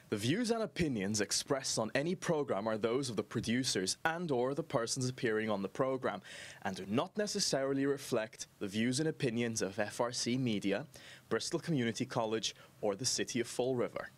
The views and opinions expressed on any program are those of the producers and/or the persons appearing on the program and do not necessarily reflect the views and opinions of FRC Media, Bristol Community College, or the City of Fall River.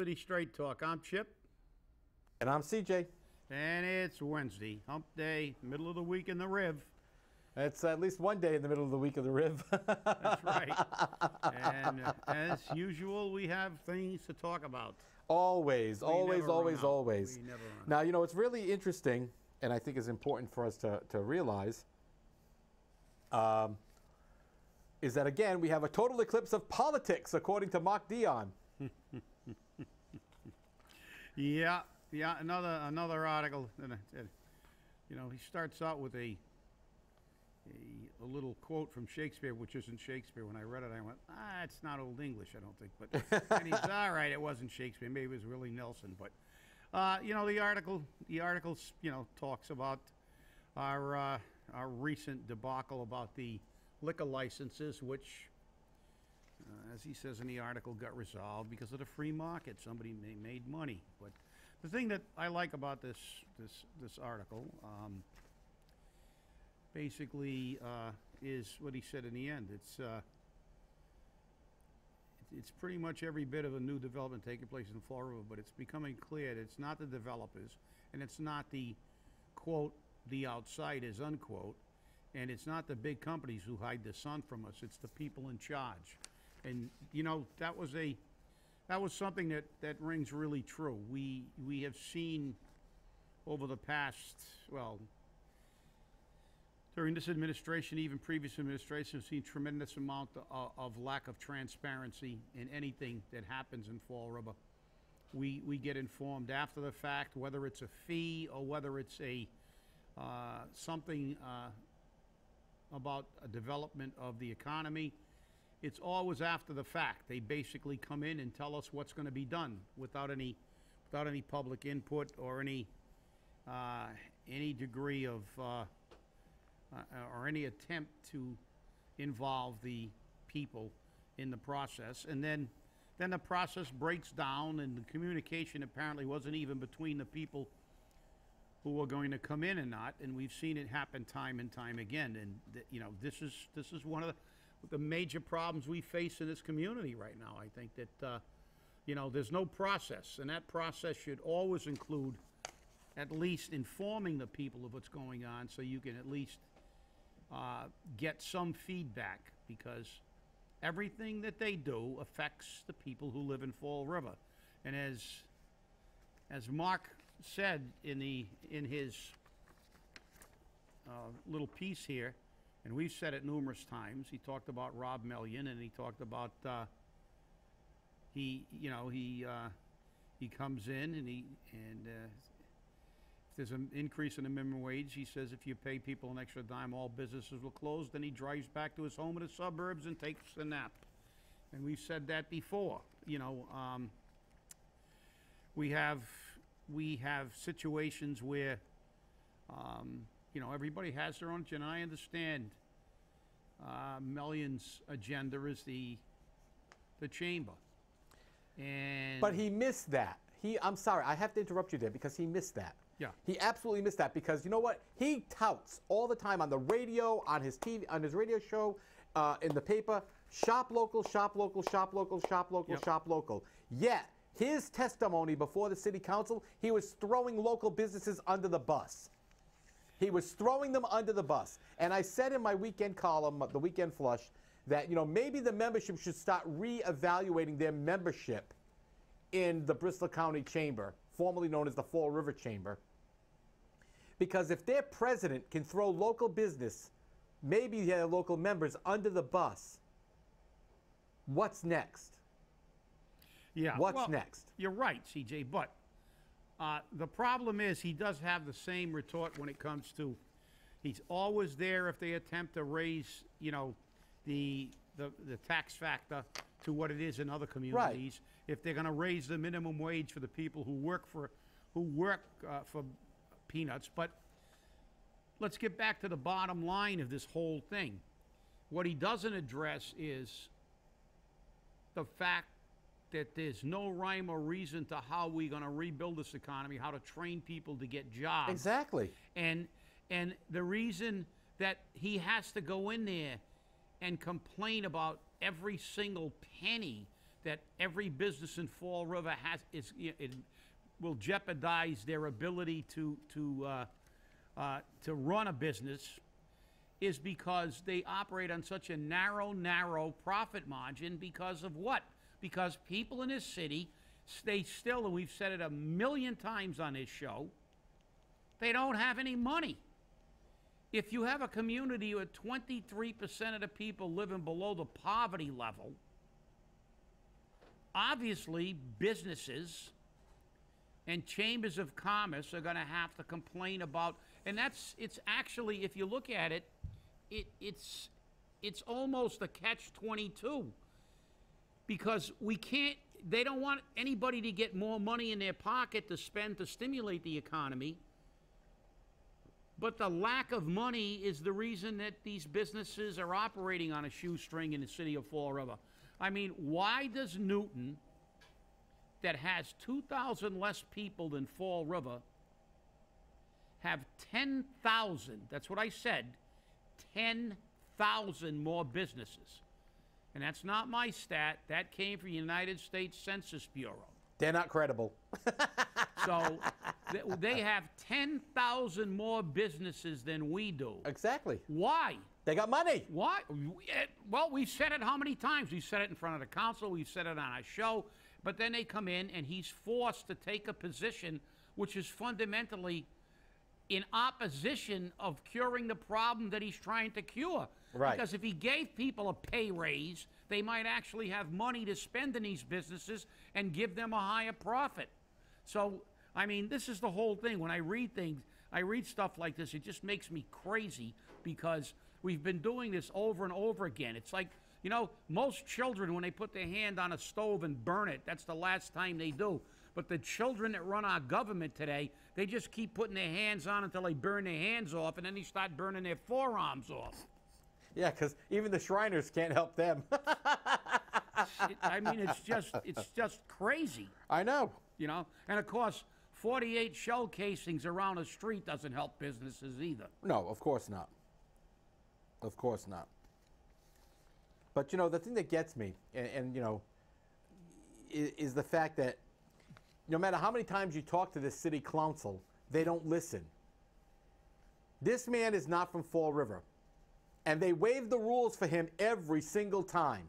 City Straight Talk. I'm Chip. And I'm CJ. And it's Wednesday, hump day, middle of the week in the Riv. It's at least one day in the middle of the week of the Riv. That's right. And as usual, we have things to talk about. Always, always. We never run Now, you know, it's really interesting, and I think is important for us to realize, is that, again, we have a total eclipse of politics, according to Mark Dion. Yeah, another article. You know, he starts out with a little quote from Shakespeare, which isn't Shakespeare. When I read it, I went, it's not Old English, I don't think. But and he's all right. It wasn't Shakespeare. Maybe it was Willie Nelson. But you know, the article, you know, talks about our recent debacle about the liquor licenses, which, as he says in the article, got resolved because of the free market. Somebody made money. But the thing that I like about this article, basically, is what he said in the end. It's pretty much every bit of a new development taking place in Fall River, but it's becoming clear that it's not the developers, and it's not the, quote, the outsiders, unquote, and it's not the big companies who hide the sun from us. It's the people in charge. And, you know, that was something that rings really true. We have seen over the past, well, during this administration, even previous administrations, have seen tremendous amount of lack of transparency in anything that happens in Fall River. We get informed after the fact, whether it's a fee or whether it's a something about a development of the economy. It's always after the fact. They basically come in and tell us what's going to be done without any public input or any degree of or any attempt to involve the people in the process. And then the process breaks down, and the communication apparently wasn't even between the people who were going to come in and not. And we've seen it happen time and time again. And you know, this is one of the major problems we face in this community right now. I think that, you know, there's no process, and that process should always include at least informing the people of what's going on, so you can at least get some feedback, because everything that they do affects the people who live in Fall River. And as Mark said in his little piece here, and we've said it numerous times, he talked about Rob Million, and he talked about he comes in and if there's an increase in the minimum wage, he says if you pay people an extra dime, all businesses will close. Then he drives back to his home in the suburbs and takes a nap. And we've said that before. You know, we have situations where you know, everybody has their own agenda. I understand Million's agenda is the chamber. But he missed that. I'm sorry, I have to interrupt you there, because he missed that. Yeah. He absolutely missed that, because you know what? He touts all the time on the radio, on his TV, on his radio show, in the paper, shop local, shop local, shop local, shop local, yep. Shop local. Yet, his testimony before the city council, he was throwing local businesses under the bus. He was throwing them under the bus. And I said in my weekend column, the Weekend Flush, that, you know, maybe the membership should start re-evaluating their membership in the Bristol County Chamber, formerly known as the Fall River Chamber. Because if their president can throw local business, maybe their local members, under the bus, what's next? Yeah. What's next? You're right, CJ, but The problem is he does have the same retort when it comes to, he's always there if they attempt to raise, you know, the tax factor to what it is in other communities. If they're going to raise the minimum wage for the people who work for peanuts. But let's get back to the bottom line of this whole thing. What he doesn't address is the fact that there's no rhyme or reason to how we're going to rebuild this economy, how to train people to get jobs. Exactly. And the reason that he has to go in there and complain about every single penny that every business in Fall River has it will jeopardize their ability to run a business is because they operate on such a narrow profit margin because of what? Because people in this city stay still, and we've said it a million times on this show, they don't have any money. If you have a community where 23% of the people living below the poverty level, obviously businesses and chambers of commerce are going to have to complain about, and it's actually, if you look at it, it's almost a catch-22, because they don't want anybody to get more money in their pocket to spend to stimulate the economy. But the lack of money is the reason that these businesses are operating on a shoestring in the city of Fall River. I mean, why does Newton, that has 2,000 less people than Fall River, have 10,000, that's what I said, 10,000 more businesses? And that's not my stat. That came from the United States Census Bureau. They're not credible. So they have 10,000 more businesses than we do. Exactly. Why? They got money. Why? Well, we've said it how many times? We've said it in front of the council. We've said it on our show. But then they come in, and he's forced to take a position which is fundamentally in opposition of curing the problem that he's trying to cure. Right. Because if he gave people a pay raise, they might actually have money to spend in these businesses and give them a higher profit. So, I mean, this is the whole thing. When I read things, I read stuff like this, it just makes me crazy, because we've been doing this over and over again. It's like, you know, most children, when they put their hand on a stove and burn it, that's the last time they do. But the children that run our government today, they just keep putting their hands on until they burn their hands off, and then they start burning their forearms off. Yeah, because even the Shriners can't help them. I mean, it's just crazy. I know. You know? And of course, 48 shell casings around a street doesn't help businesses either. No, of course not. Of course not. But, you know, the thing that gets me, and you know, is the fact that no matter how many times you talk to this city council, they don't listen. This man is not from Fall River. And they waive the rules for him every single time.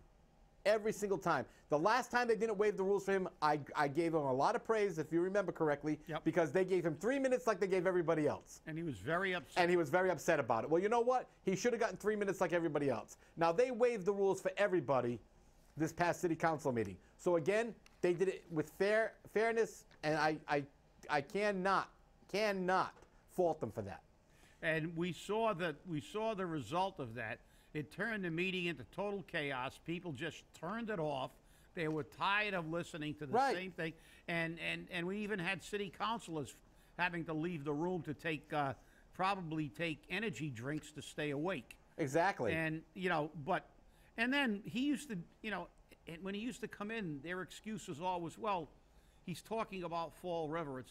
Every single time. The last time they didn't waive the rules for him, I gave him a lot of praise, if you remember correctly, because they gave him 3 minutes like they gave everybody else. And he was very upset. And he was very upset about it. Well, you know what? He should have gotten 3 minutes like everybody else. Now, they waived the rules for everybody this past city council meeting. So again, they did it with fairness, and I cannot fault them for that. And we saw the result of that. It turned the meeting into total chaos. People just turned it off. They were tired of listening to the same thing. And we even had city councilors having to leave the room to probably take energy drinks to stay awake. Exactly. And, you know, and then he used to, you know, when he used to come in, their excuse was always, well, he's talking about Fall River.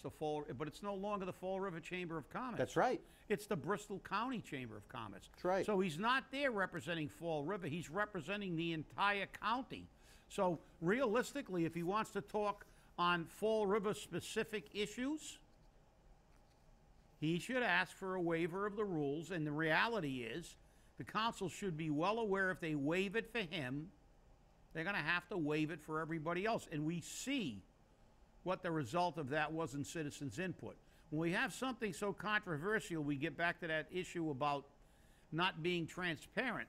But it's no longer the Fall River Chamber of Commerce. That's right. It's the Bristol County Chamber of Commerce. That's right. So he's not there representing Fall River. He's representing the entire county. So realistically, if he wants to talk on Fall River specific issues, he should ask for a waiver of the rules. And the reality is, the council should be well aware if they waive it for him, they're going to have to waive it for everybody else. And we see what the result of that was in citizens' input. When we have something so controversial, we get back to that issue about not being transparent.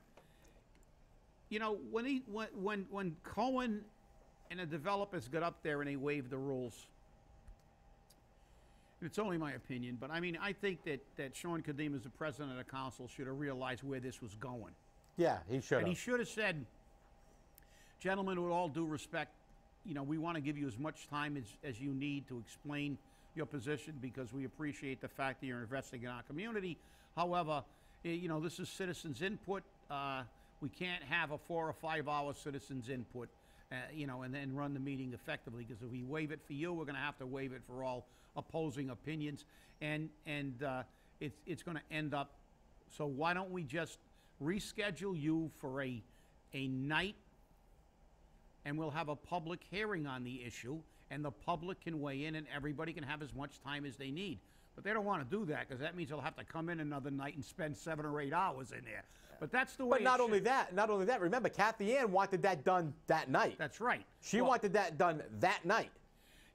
You know, when Cohen and the developers got up there and they waived the rules, It's only my opinion, but I mean, I think that Sean Kadim, as the president of the council, should have realized where this was going. Yeah, he should And he have. should have said, gentlemen, with all due respect, you know, we want to give you as much time as you need to explain your position because we appreciate the fact that you're investing in our community. However, you know, this is citizens' input. We can't have a 4 or 5 hour citizens' input, you know, and then run the meeting effectively because if we waive it for you, we're going to have to waive it for all opposing opinions. And it's going to end up, so why don't we just reschedule you for a night, and we'll have a public hearing on the issue, and the public can weigh in, and everybody can have as much time as they need. But they don't want to do that because that means they'll have to come in another night and spend 7 or 8 hours in there. But that's the way. But not only that. Remember, Kathy Ann wanted that done that night. That's right. She wanted that done that night.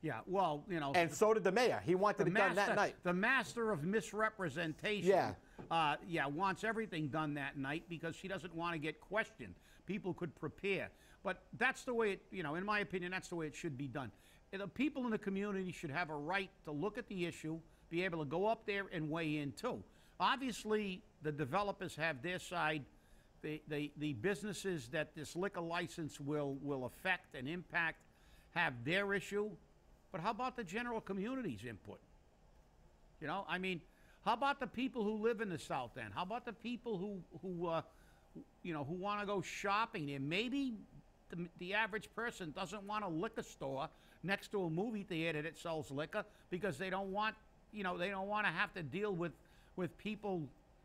Yeah, well, you know. And so did the mayor. He wanted it done that night. The master of misrepresentation, wants everything done that night because she doesn't want to get questioned. People could prepare. But that's the way it, you know, in my opinion, that's the way it should be done. And the people in the community should have a right to look at the issue, be able to go up there and weigh in too. Obviously, the developers have their side. The businesses that this liquor license will affect and impact have their issue. But how about the general community's input? You know, I mean, how about the people who live in the South End? How about the people who you know, who want to go shopping there? Maybe the average person doesn't want a liquor store next to a movie theater that sells liquor because they don't want, you know, they don't want to have to deal with people,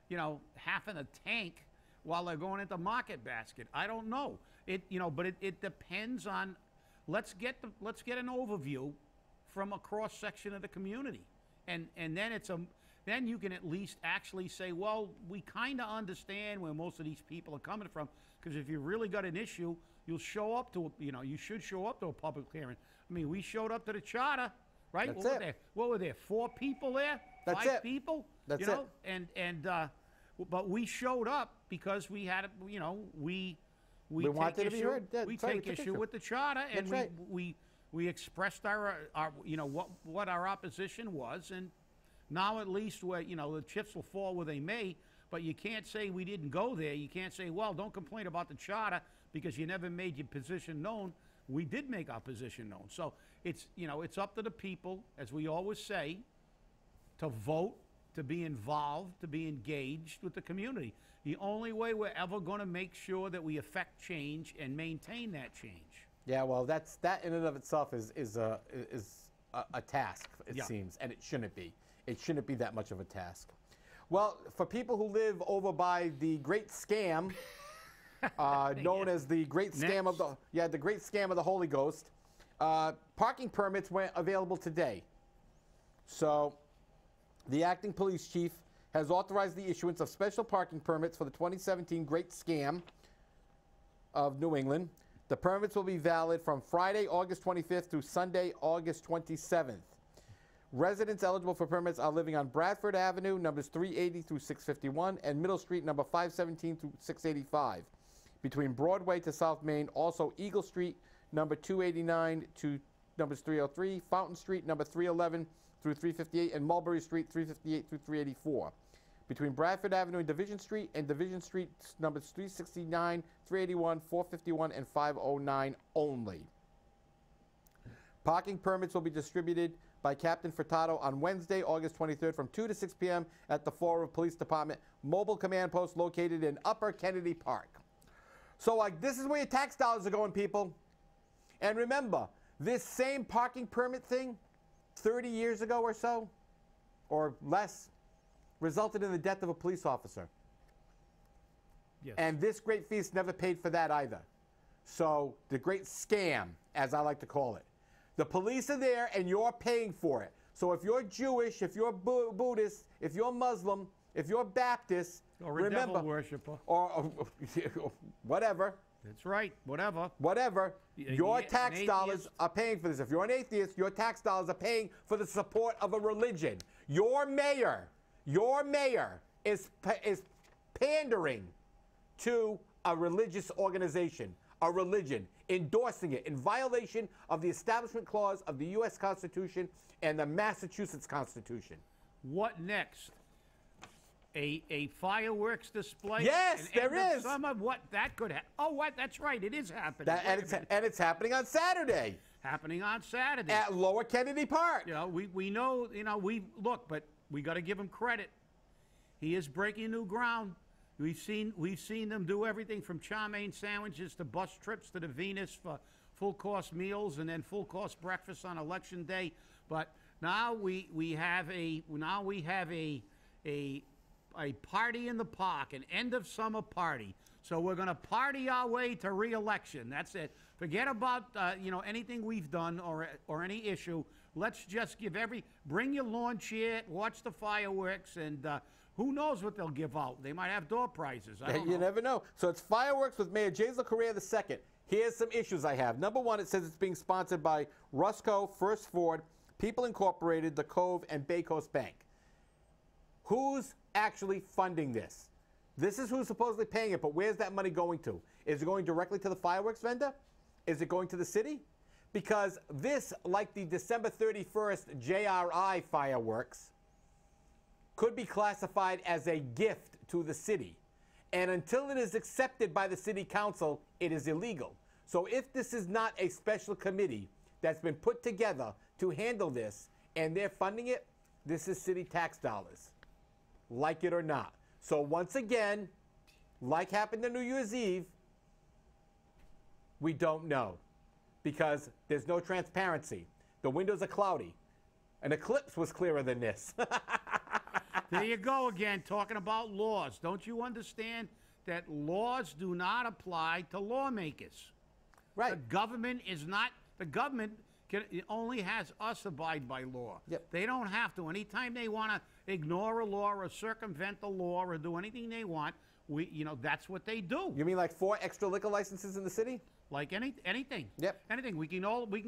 you know, half in a tank while they're going into Market Basket. I don't know. You know, but it depends on. Let's get an overview from a cross section of the community, and then then you can at least actually say, well, we kind of understand where most of these people are coming from, because if you really got an issue, you'll show up to, you know, you should show up to a public hearing. I mean, we showed up to the charter, right? What were there? 4 people there? That's 5 it. people? That's you know? it. But we showed up because we had, you know, we wanted to be heard. Yeah, we that's right, take issue with the charter, and That's right. we expressed our you know, what our opposition was, and now at least where, you know, the chips will fall where they may. But you can't say we didn't go there. You can't say, well, don't complain about the charter because you never made your position known. We did make our position known. So it's, you know, it's up to the people, as we always say, to vote, to be involved, to be engaged with the community. The only way we're ever going to make sure that we affect change and maintain that change. Yeah, well, that in and of itself is a task, it seems, and it shouldn't be. It shouldn't be that much of a task. Well, for people who live over by the Great Scam, known as the Great Scam of the Great Scam of the Holy Ghost, parking permits went available today. So, the acting police chief has authorized the issuance of special parking permits for the 2017 Great Scam of New England. The permits will be valid from Friday, August 25th through Sunday, August 27th. Residents eligible for permits are living on Bradford Avenue, numbers 380 through 651, and Middle Street, number 517 through 685. Between Broadway to South Main, also Eagle Street, number 289 to numbers 303, Fountain Street, number 311 through 358, and Mulberry Street, 358 through 384. Between Bradford Avenue and Division Street, numbers 369, 381, 451, and 509 only. Parking permits will be distributed by Captain Furtado on Wednesday, August 23rd from 2 to 6 p.m. at the Fall River Police Department mobile command post located in Upper Kennedy Park. So, like, this is where your tax dollars are going, people. And remember, this same parking permit thing 30 years ago or so, or less, resulted in the death of a police officer. Yes. And this great feast never paid for that either. So, the great scam, as I like to call it. The police are there and you're paying for it. So if you're Jewish, if you're Buddhist, if you're Muslim, if you're Baptist, or remember, devil worshiper, or whatever. That's right, whatever. Whatever. Your tax dollars are paying for this. If you're an atheist, your tax dollars are paying for the support of a religion. Your mayor is pandering to a religious organization, a religion. endorsing it in violation of the Establishment Clause of the U.S. Constitution and the Massachusetts Constitution. What next? A fireworks display? Yes, there is. Summer? What that could happen? Oh, what? That's right. It is happening. And it's happening on Saturday Happening on Saturday. at Lower Kennedy Park. You know, we know. You know, we look, but we got to give him credit. He is breaking new ground. We've seen them do everything from chow mein sandwiches to bus trips to the Venus for full course meals and then full course breakfast on election day. But now we have a party in the park, an end of summer party. So we're going to party our way to re-election. That's it. Forget about anything we've done or any issue. Let's just bring your lawn chair, watch the fireworks, and who knows what they'll give out? They might have door prizes. I don't know. You never know. So it's fireworks with Mayor Jason Correa II. Here's some issues I have. Number one, it says it's being sponsored by Rusco, First Ford, People Incorporated, The Cove, and Bay Coast Bank. Who's actually funding this? This is who's supposedly paying it, but where's that money going to? Is it going directly to the fireworks vendor? Is it going to the city? Because this, like the December 31st JRI fireworks, could be classified as a gift to the city. And until it is accepted by the city council, it is illegal. So if this is not a special committee that's been put together to handle this, and they're funding it, this is city tax dollars, like it or not. So once again, like happened on New Year's Eve, we don't know because there's no transparency. The windows are cloudy. An eclipse was clearer than this. There you go again, talking about laws. Don't you understand that laws do not apply to lawmakers? Right. The government only has us abide by law. Yep. They don't have to. Anytime they want to ignore a law or circumvent the law or do anything they want, that's what they do. You mean like 4 extra liquor licenses in the city? Like anything. Yep. Anything. We can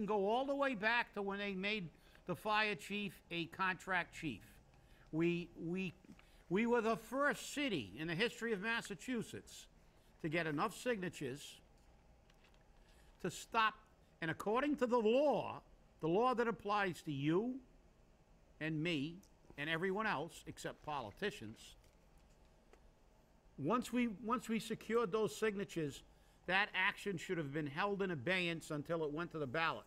go all the way back to when they made the fire chief a contract chief. We were the first city in the history of Massachusetts to get enough signatures to stop, and according to the law that applies to you and me and everyone else except politicians, once we secured those signatures, that action should have been held in abeyance until it went to the ballot.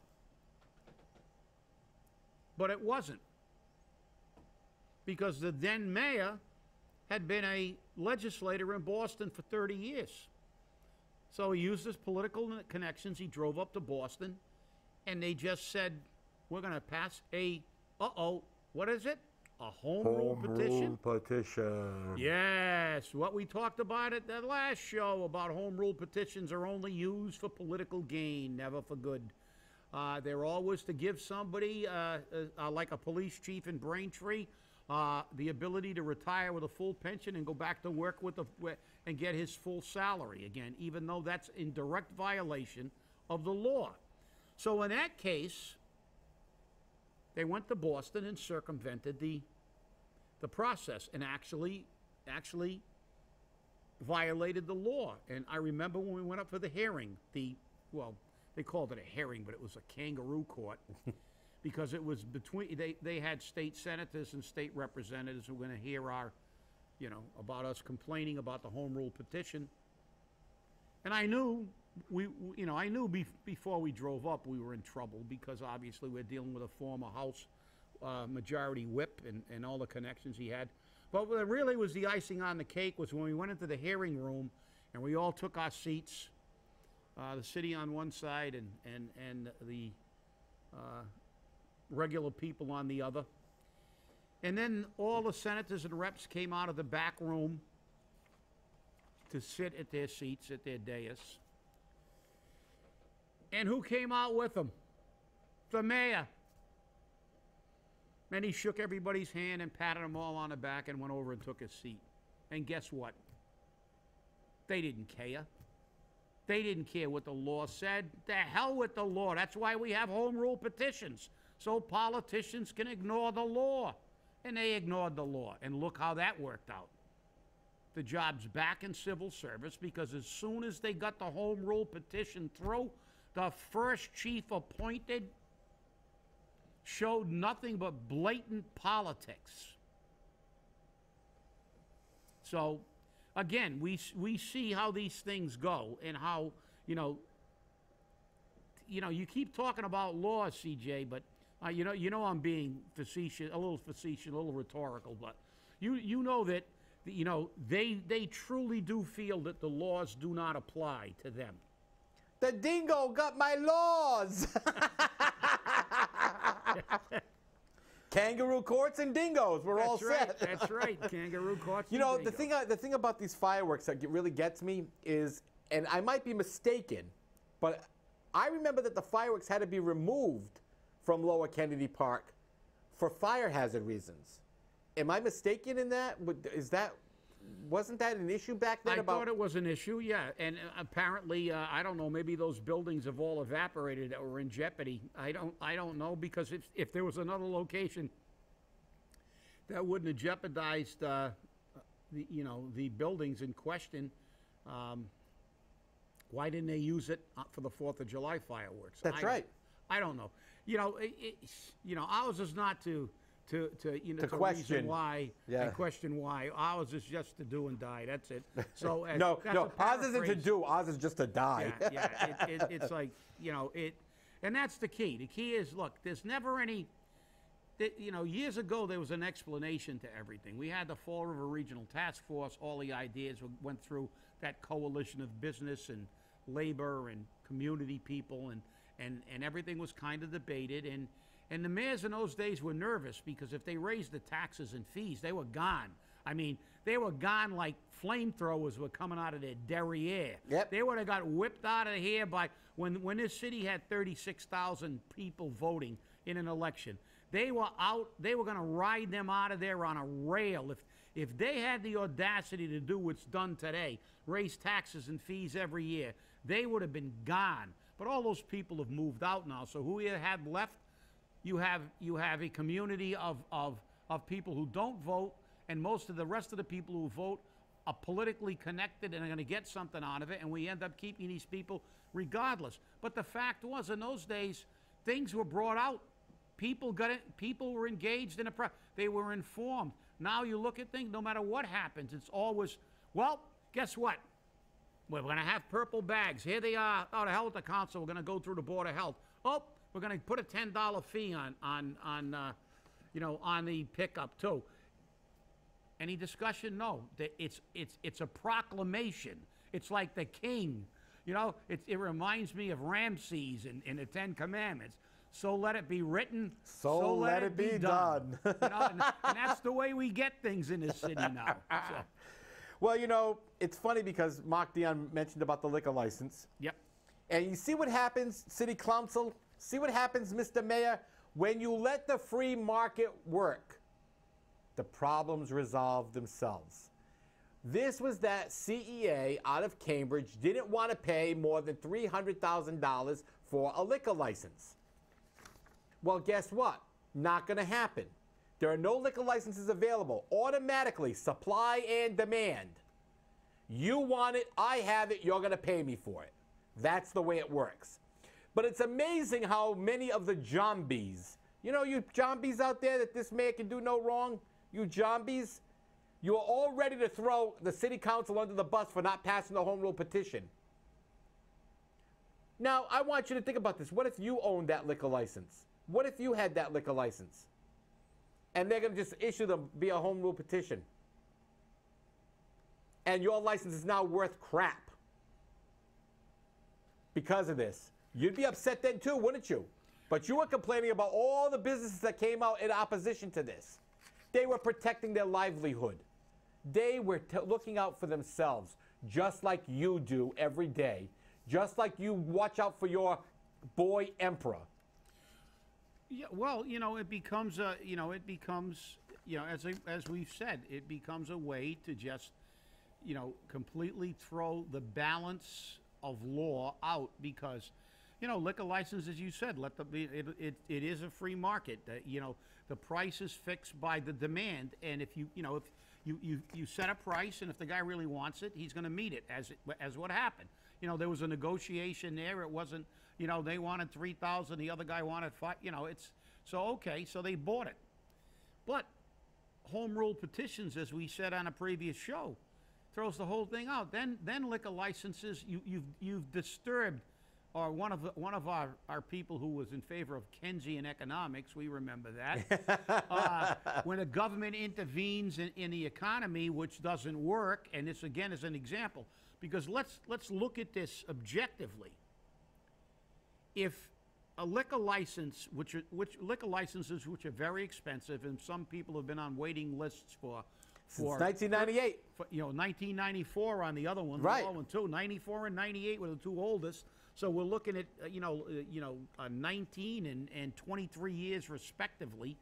But it wasn't. Because the then mayor had been a legislator in Boston for 30 years. So he used his political connections. He drove up to Boston, and they just said, we're going to pass what is it? A home rule petition? Rule petition. Yes, what we talked about at the last show about home rule petitions are only used for political gain, never for good. They're always to give somebody, like a police chief in Braintree, the ability to retire with a full pension and go back to work and get his full salary again, even though that's in direct violation of the law. So in that case, they went to Boston and circumvented the process and actually violated the law. And I remember when we went up for the hearing, they called it a hearing, but it was a kangaroo court. Because it was they had state senators and state representatives who were going to hear about us complaining about the home rule petition. And I knew, before we drove up we were in trouble because obviously we're dealing with a former House majority whip and all the connections he had. But what really was the icing on the cake was when we went into the hearing room and we all took our seats, the city on one side and the regular people on the other. And then all the senators and reps came out of the back room to sit at their seats, at their dais. And who came out with them? The mayor. And he shook everybody's hand and patted them all on the back and went over and took his seat. And guess what? They didn't care. They didn't care what the law said. The hell with the law. That's why we have home rule petitions. So politicians can ignore the law. And they ignored the law. And look how that worked out. The job's back in civil service because as soon as they got the home rule petition through, the first chief appointed showed nothing but blatant politics. So, again, we see how these things go and how, you keep talking about laws, CJ, but you know I'm being facetious, a little rhetorical, but you know that they truly do feel that the laws do not apply to them. The dingo got my laws. Kangaroo courts and dingoes. We're all set. That's right. Kangaroo courts. You know, the thing about these fireworks that really gets me is, and I might be mistaken, but I remember that the fireworks had to be removed from Lower Kennedy Park for fire hazard reasons. Am I mistaken in that? Wasn't that an issue back then? I thought it was an issue, yeah. And apparently, I don't know, maybe those buildings have all evaporated or were in jeopardy. I don't know, because if there was another location that wouldn't have jeopardized the buildings in question, why didn't they use it for the 4th of July fireworks? That's right. I don't know. Ours is not to question reason why and question why. Ours is just to do and die. That's it. So no, ours isn't to do. Ours is just to die. It's like and that's the key. The key is, look, there's never any. Years ago there was an explanation to everything. We had the Fall River Regional Task Force. All the ideas went through that coalition of business and labor and community people, and everything was kind of debated. And the mayors in those days were nervous, because if they raised the taxes and fees, they were gone. I mean, they were gone like flamethrowers were coming out of their derriere. Yep. They would have got whipped out of here by when this city had 36,000 people voting in an election. They were out. They were going to ride them out of there on a rail. If they had the audacity to do what's done today, raise taxes and fees every year, they would have been gone. But all those people have moved out now. So who you have left? You have a community of people who don't vote, and most of the rest of the people who vote are politically connected and are going to get something out of it, and we end up keeping these people regardless. But the fact was, in those days, things were brought out. People got it. People were engaged in they were informed. Now you look at things, no matter what happens, it's always, well, guess what? We're going to have purple bags. Here they are. Oh, the hell with the council. We're going to go through the Board of Health. Oh, we're going to put a $10 fee on the pickup too. Any discussion? No. It's a proclamation. It's like the king. It reminds me of Ramses in the Ten Commandments. So let it be written. So let it be done. And that's the way we get things in this city now. So. Well, it's funny because Mark Dion mentioned about the liquor license. Yep. And you see what happens, City Council? See what happens, Mr. Mayor? When you let the free market work, the problems resolve themselves. This was that CEA out of Cambridge didn't want to pay more than $300,000 for a liquor license. Well, guess what? Not going to happen. There are no liquor licenses available. Automatically, supply and demand. You want it, I have it, you're going to pay me for it. That's the way it works. But it's amazing how many of the zombies, you zombies out there that this mayor can do no wrong, you zombies, you are all ready to throw the city council under the bus for not passing the home rule petition. Now, I want you to think about this. What if you owned that liquor license? What if you had that liquor license? And they're going to just issue them via home rule petition. And your license is now worth crap because of this. You'd be upset then too, wouldn't you? But you were complaining about all the businesses that came out in opposition to this. They were protecting their livelihood. They were looking out for themselves, just like you do every day. Just like you watch out for your boy emperor. Yeah, well, it becomes as we've said, it becomes a way to just, completely throw the balance of law out, because, liquor license, as you said, it is a free market. The price is fixed by the demand, and if you set a price, and if the guy really wants it, he's going to meet it, as what happened. There was a negotiation there. It wasn't, You know, they wanted 3,000, the other guy wanted 5. You know, it's so okay. So they bought it, but home rule petitions, as we said on a previous show, throws the whole thing out. Then liquor licenses. You've disturbed. Or one of our people who was in favor of Keynesian economics, we remember that. When the government intervenes in the economy, which doesn't work, and this again is an example, because let's look at this objectively. If a liquor license, which liquor licenses which are very expensive, and some people have been on waiting lists for Since 1998. For, 1994 on the other one, Right. the other one too. 94 and 98 were the two oldest. So we're looking at 19 and 23 years respectively.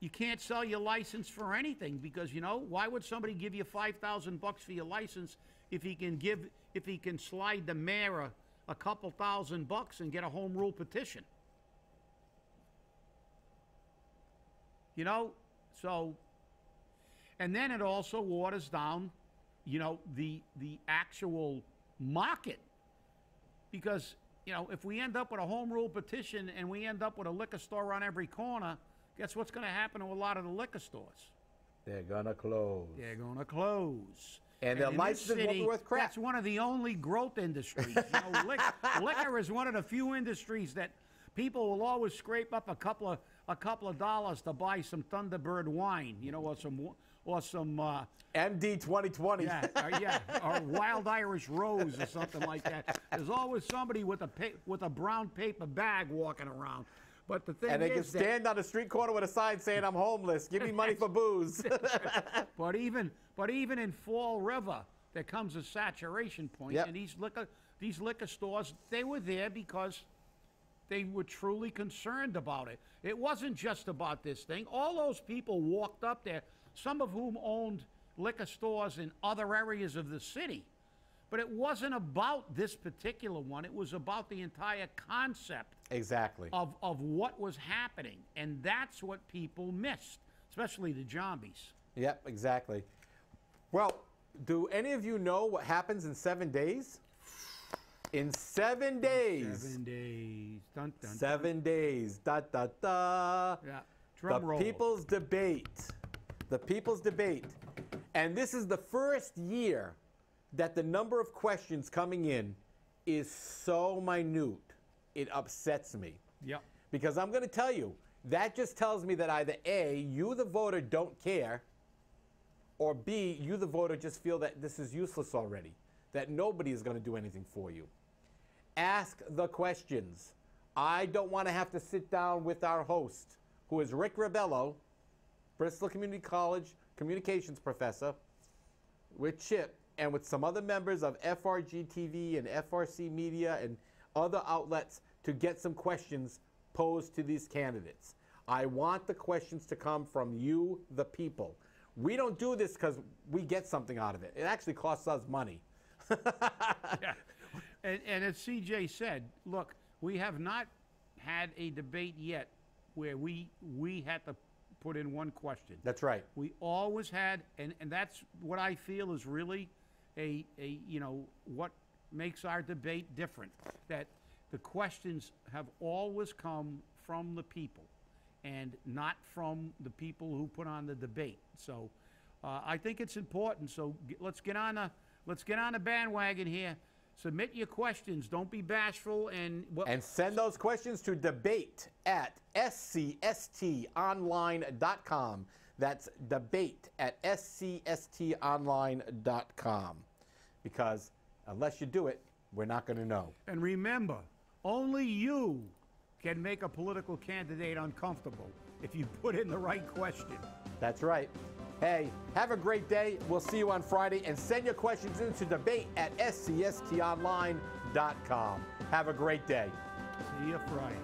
You can't sell your license for anything because why would somebody give you $5,000 for your license if he can slide the mayor a couple $1,000 and get a home rule petition? So, and then it also waters down, the actual market. Because, if we end up with a home rule petition and we end up with a liquor store on every corner, guess what's going to happen to a lot of the liquor stores? They're going to close. They're going to close. And their license won't be worth crap. That's one of the only growth industries. Liquor is one of the few industries that people will always scrape up a couple of dollars to buy some Thunderbird wine, or some MD 2020. or Wild Irish Rose or something like that. There's always somebody with a brown paper bag walking around. But the thing and they can is stand on the street corner with a sign saying, "I'm homeless. Give me money for booze." But even in Fall River, there comes a saturation point, Yep. and these liquor stores, they were there because they were truly concerned about it. It wasn't just about this thing. All those people walked up there, some of whom owned liquor stores in other areas of the city. But it wasn't about this particular one. It was about the entire concept Exactly. of what was happening. And that's what people missed, especially the zombies. Yep, exactly. Well, do any of you know what happens in 7 days? In 7 days. 7 days. Dun, dun, 7 days. Da, da, da. Yeah. Drum roll. The People's Debate. The People's Debate. And this is the first year that the number of questions coming in is so minute, it upsets me. Yep. Because I'm going to tell you, that just tells me that either A, you the voter don't care, or B, you the voter just feel that this is useless already, that nobody is going to do anything for you. Ask the questions. I don't want to have to sit down with our host, who is Rick Ribello, Bristol Community College communications professor, with Chip, and with some other members of FRG TV and FRC Media and other outlets to get some questions posed to these candidates. I want the questions to come from you, the people. We don't do this because we get something out of it. It actually costs us money. Yeah. And as CJ said, look, we have not had a debate yet where we had to put in one question. That's right. We always had, and that's what I feel is really what makes our debate different, that the questions have always come from the people and not from the people who put on the debate. So I think it's important. So let's get on the bandwagon here. Submit your questions. Don't be bashful, and send those questions to debate@scstonline.com. That's debate@scstonline.com. Because unless you do it, we're not going to know. And remember, only you can make a political candidate uncomfortable if you put in the right question. That's right. Hey, have a great day. We'll see you on Friday. And send your questions in to debate@scstonline.com. Have a great day. See you Friday.